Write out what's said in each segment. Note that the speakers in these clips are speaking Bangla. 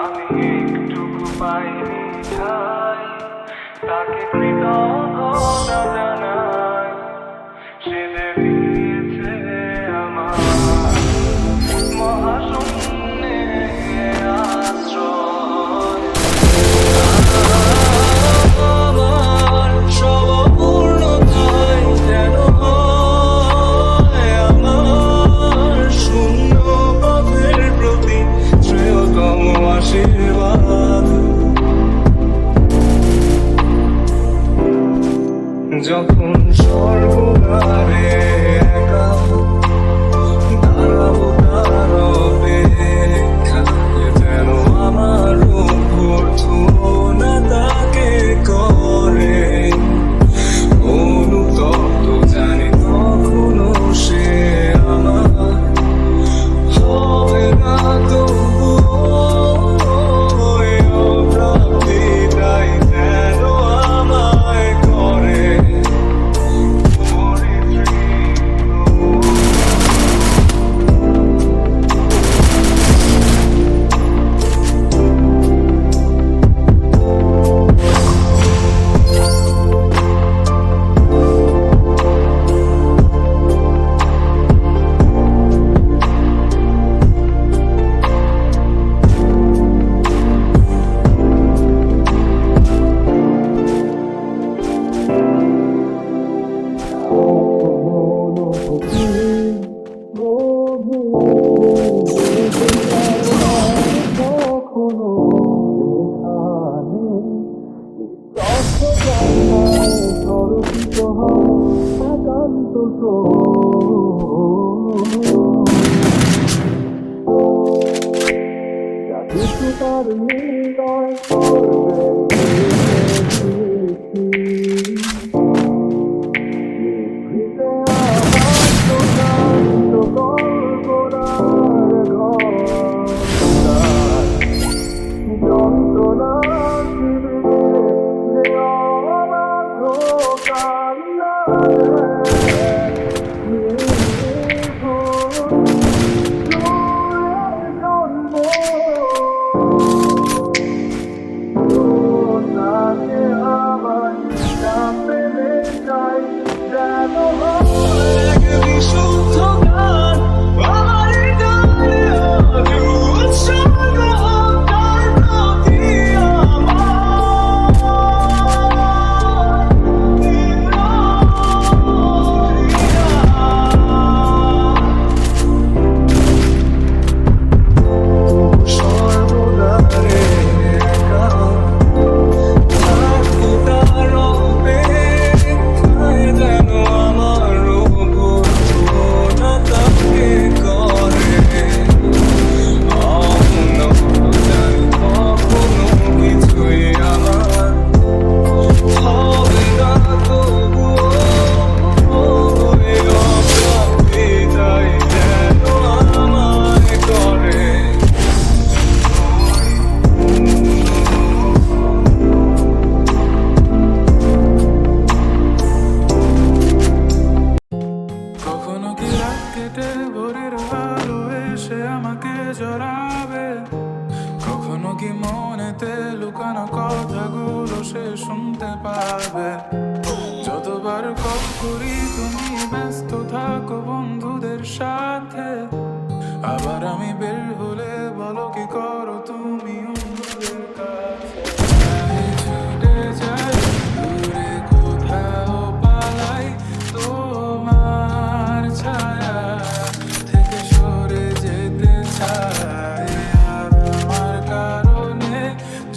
আমি একটুকু পাইনি ঠাই, তাকে কৃতজ্ঞতা জানাই, সে যে দিয়েছে আমার মহাশূন্যে আশ্রয়। আমার সব অপূর্ণতায় যেন হয় আমার শূন্য পথের প্রতি শ্রেয়তম আশীর্বাদ। যখন স্বর্গদ্বারে একা দাঁড়াবো তার অপেক্ষায়, যেন আমার অভ্যর্থনা তাকে করে অনুতপ্ত, জানি তখনও সে আমার হবে না তবুও ওই অপ্রাপ্তিটাই যেন আমায় করে তার হৃদয় জড়াবে, কখনো কি মনেতে লুকানো কথাগুলো সে শুনতে পাবে। যতবার কল করি তুমি ব্যস্ত থাকো বন্ধুদের সাথে, আবার আমি বের হলে বলো কি করো তুমি অন্যদের কাছে। ছুটে যাই দূরে কোথাও পালাই তোমার ছায়া থেকে সরে যেতে চাই। আর আমার কারণে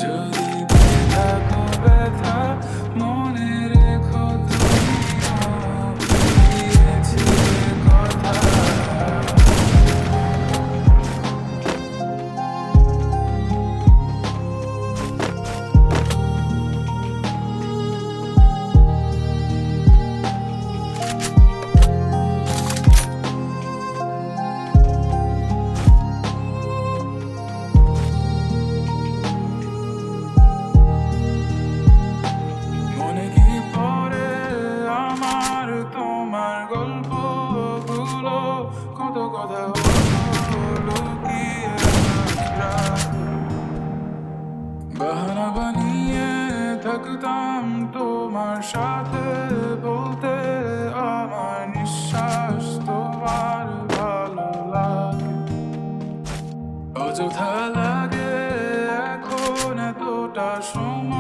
যদি থাকো ব্যথা মনে রেখো তুমি দিয়েছি কথা। বাহানা বানিয়ে থাকতাম তোমার সাথে, বলতে আমার নিঃশ্বাস তোমার ভালো লাগে। অযথা লাগে এখন এতটা সময়